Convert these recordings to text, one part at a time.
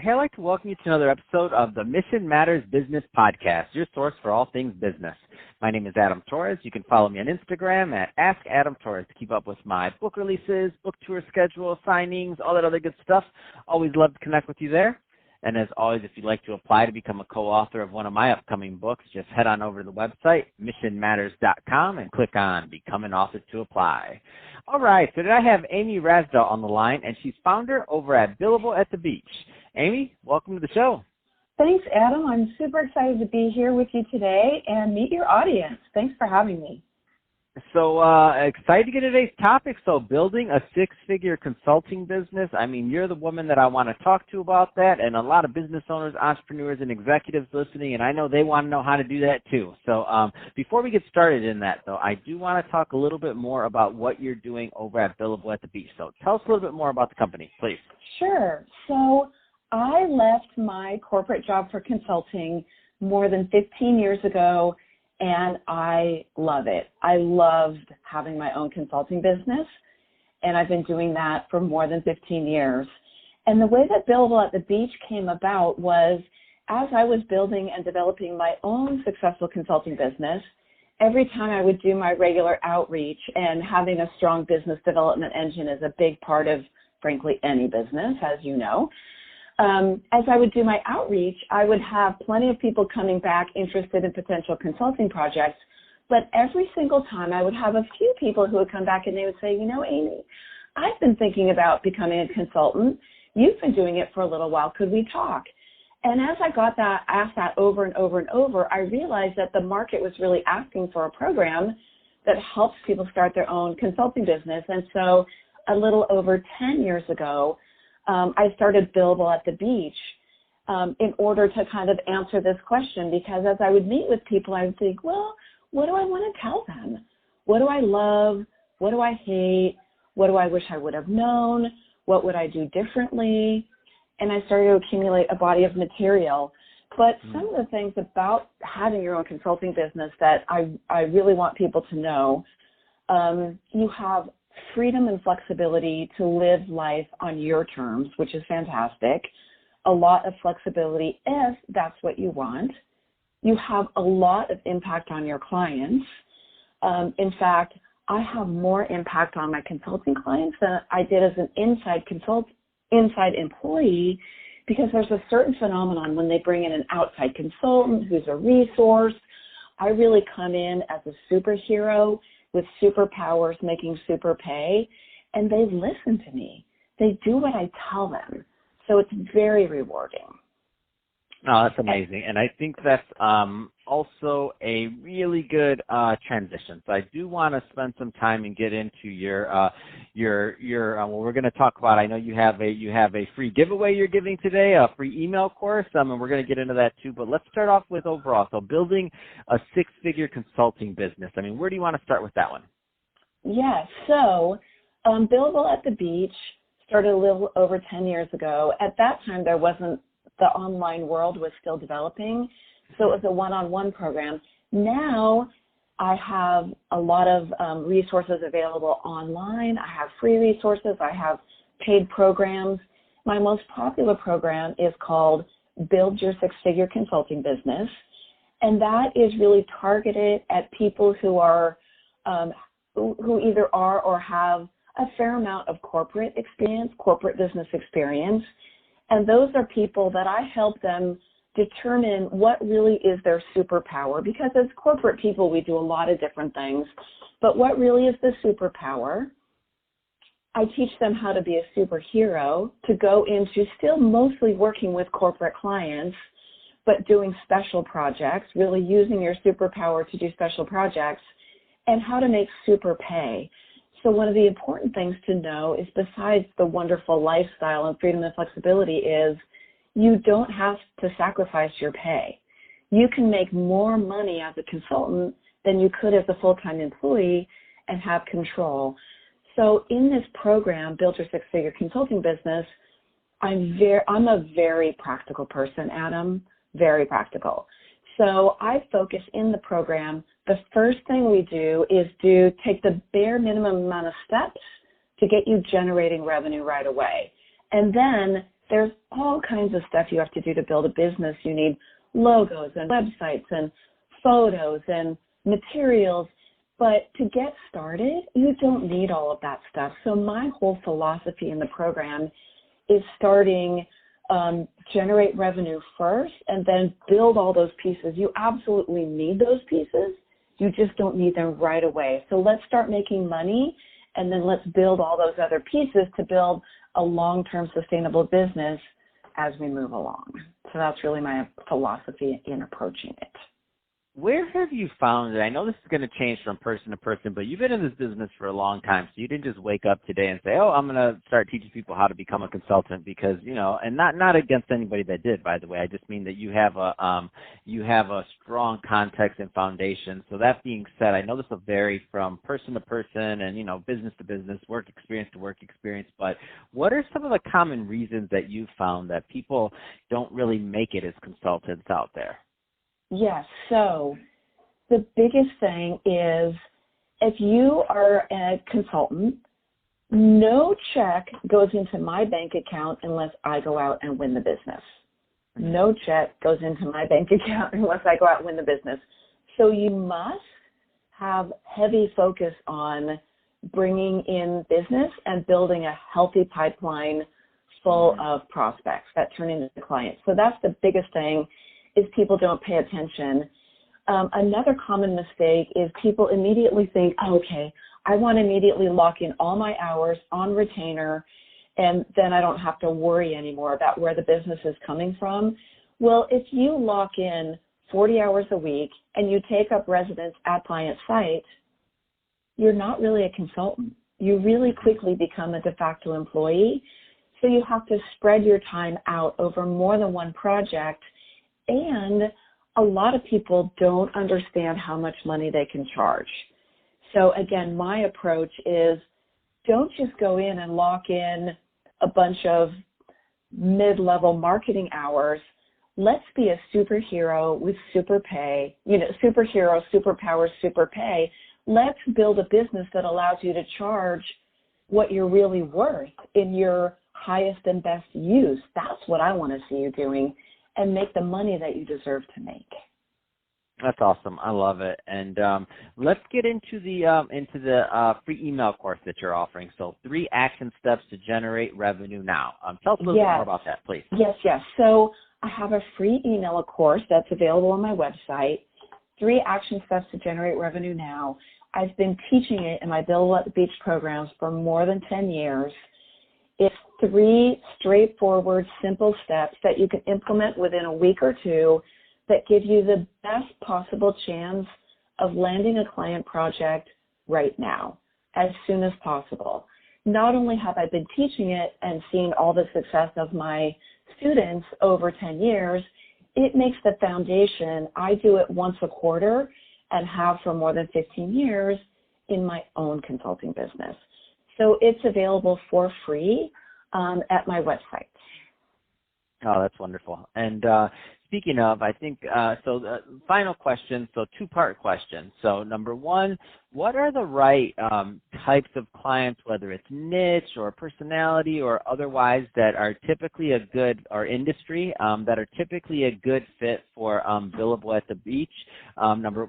Hey, I'd like to welcome you to another episode of the Mission Matters Business Podcast, your source for all things business. My name is Adam Torres. You can follow me on Instagram at AskAdamTorres to keep up with my book releases, book tour schedule, signings, all that other good stuff. Always love to connect with you there. And as always, if you'd like to apply to become a co-author of one of my upcoming books, just head on over to the website, missionmatters.com, and click on Become an Author to apply. All right, so today I have Amy Rasdal on the line, and she's founder over at Billable at the Beach. Amy, welcome to the show. Thanks, Adam. I'm super excited to be here with you today and meet your audience. Thanks for having me. So excited to get today's topic. So building a six-figure consulting business. I mean, you're the woman that I want to talk to about that, and a lot of business owners, entrepreneurs, and executives listening, and I know they want to know how to do that too. So before we get started in that, though, I do want to talk a little bit more about what you're doing over at Billable at the Beach. So tell us a little bit more about the company, please. Sure. So I left my corporate job for consulting more than 15 years ago, and I love it. I loved having my own consulting business, and I've been doing that for more than 15 years. And the way that Billable at the Beach came about was as I was building and developing my own successful consulting business, every time I would do my regular outreach, and having a strong business development engine is a big part of, frankly, any business, as you know. As I would do my outreach, I would have plenty of people coming back interested in potential consulting projects, but every single time I would have a few people who would come back and they would say, you know, Amy, I've been thinking about becoming a consultant. You've been doing it for a little while. Could we talk? And as I got asked that over and over and over, I realized that the market was really asking for a program that helps people start their own consulting business. And so a little over 10 years ago, I started Billable at the Beach in order to kind of answer this question, because as I would meet with people, I would think, well, what do I want to tell them? What do I love? What do I hate? What do I wish I would have known? What would I do differently? And I started to accumulate a body of material. But some of the things about having your own consulting business that I really want people to know, you have freedom and flexibility to live life on your terms, which is fantastic. A lot of flexibility if that's what you want. You have a lot of impact on your clients. In fact, I have more impact on my consulting clients than I did as an inside employee, because there's a certain phenomenon when they bring in an outside consultant who's a resource. I really come in as a superhero with superpowers, making super pay, and they listen to me. They do what I tell them. So it's very rewarding. Oh, that's amazing. And I think that's also a really good transition. So I do want to spend some time and get into your what we're going to talk about. I know you have a free giveaway you're giving today, a free email course, and we're going to get into that too. But let's start off with overall. So building a six-figure consulting business. I mean, where do you want to start with that one? Yes. So Billable at the Beach started a little over 10 years ago. At that time, the online world was still developing, so it was a one-on-one program. Now I have a lot of resources available online. I have free resources. I have paid programs. My most popular program is called Build Your Six-Figure Consulting Business, and that is really targeted at people who are who either are or have a fair amount of corporate experience, corporate business experience. And those are people that I help them determine what really is their superpower, because as corporate people, we do a lot of different things. But what really is the superpower? I teach them how to be a superhero, to go into still mostly working with corporate clients, but doing special projects, really using your superpower to do special projects, and how to make super pay. So one of the important things to know is, besides the wonderful lifestyle and freedom and flexibility, is you don't have to sacrifice your pay. You can make more money as a consultant than you could as a full-time employee and have control. So in this program, Build Your Six-Figure Consulting Business, I'm a very practical person, Adam, very practical. So I focus in the program. The first thing we do is take the bare minimum amount of steps to get you generating revenue right away. And then There's all kinds of stuff you have to do to build a business. You need logos and websites and photos and materials. But to get started, you don't need all of that stuff. So my whole philosophy in the program is starting generate revenue first and then build all those pieces. You absolutely need those pieces. You just don't need them right away. So let's start making money, and then let's build all those other pieces to build a long-term sustainable business as we move along. So that's really my philosophy in approaching it. Where have you found it? I know this is going to change from person to person, but you've been in this business for a long time, so you didn't just wake up today and say, oh, I'm going to start teaching people how to become a consultant because, and not against anybody that did, by the way. I just mean that you have a strong context and foundation. So that being said, I know this will vary from person to person and, business to business, work experience to work experience, but what are some of the common reasons that you found that people don't really make it as consultants out there? Yes. So the biggest thing is if you are a consultant, no check goes into my bank account unless I go out and win the business. No check goes into my bank account unless I go out and win the business. So you must have heavy focus on bringing in business and building a healthy pipeline full of prospects that turn into clients. So that's the biggest thing. Is people don't pay attention. Another common mistake is people immediately think, oh, okay, I want to immediately lock in all my hours on retainer, and then I don't have to worry anymore about where the business is coming from. Well, if you lock in 40 hours a week and you take up residence at client site, you're not really a consultant. You really quickly become a de facto employee. So you have to spread your time out over more than one project. And a lot of people don't understand how much money they can charge. So again, my approach is don't just go in and lock in a bunch of mid-level marketing hours. Let's be a superhero with super pay, superhero, superpowers, super pay. Let's build a business that allows you to charge what you're really worth in your highest and best use. That's what I want to see you doing. And make the money that you deserve to make. That's awesome. I love it. And let's get into the free email course that you're offering. So 3 action steps to generate revenue now. Tell us a little bit more about that, please. Yes. So I have a free email course that's available on my website. 3 action steps to generate revenue now. I've been teaching it in my Billable at the Beach programs for more than 10 years. It's 3 straightforward, simple steps that you can implement within a week or 2 that give you the best possible chance of landing a client project right now, as soon as possible. Not only have I been teaching it and seen all the success of my students over 10 years, it makes the foundation. I do it once a quarter and have for more than 15 years in my own consulting business. So it's available for free at my website. Oh, that's wonderful. And speaking of, I think, so the final question, so 2-part question. So number 1, what are the right types of clients, whether it's niche or personality or otherwise, that are typically a good, or industry, that are typically a good fit for Billable at the Beach?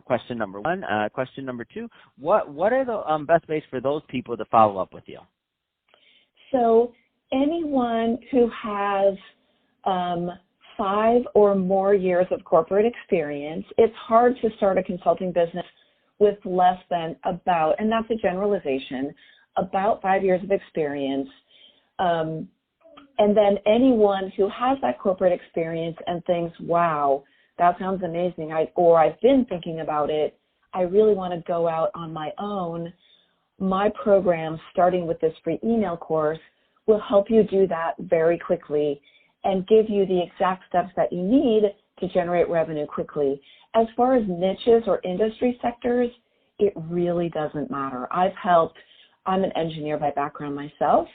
Question number 1. Question number 2, what are the best ways for those people to follow up with you? So anyone who has 5 or more years of corporate experience. It's hard to start a consulting business with less than about, and that's a generalization, about 5 years of experience. And then anyone who has that corporate experience and thinks, wow, that sounds amazing, I've been thinking about it, I really want to go out on my own. My program, starting with this free email course, will help you do that very quickly and give you the exact steps that you need to generate revenue quickly. As far as niches or industry sectors, it really doesn't matter. I'm an engineer by background myself.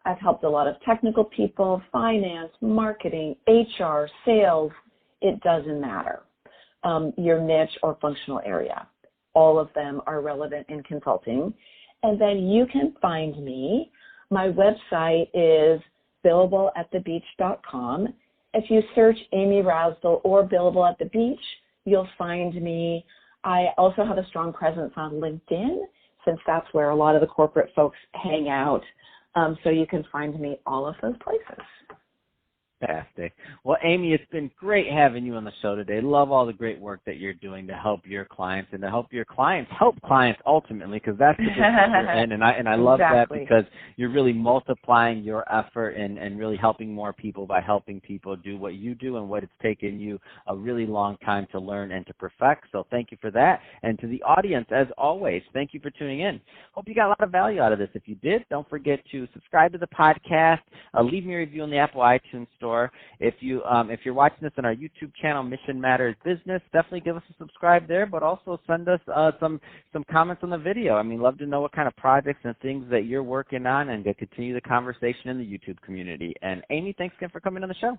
I've helped a lot of technical people, finance, marketing, HR, sales. It doesn't matter. Your niche or functional area. All of them are relevant in consulting. And then you can find me. My website is billableatthebeach.com. If you search Amy Rasdal or Billable at the Beach, you'll find me. I also have a strong presence on LinkedIn, since that's where a lot of the corporate folks hang out. So you can find me all of those places. Fantastic. Well, Amy, it's been great having you on the show today. Love all the great work that you're doing to help your clients and to help your clients help clients ultimately, because that's the business you're in. And I love Exactly. that because you're really multiplying your effort and really helping more people by helping people do what you do and what it's taken you a really long time to learn and to perfect. So thank you for that. And to the audience, as always, thank you for tuning in. Hope you got a lot of value out of this. If you did, don't forget to subscribe to the podcast, leave me a review on the Apple iTunes Store. If you're watching this on our YouTube channel, Mission Matters Business, definitely give us a subscribe there, but also send us some comments on the video. I mean, love to know what kind of projects and things that you're working on and to continue the conversation in the YouTube community. And Amy, thanks again for coming on the show.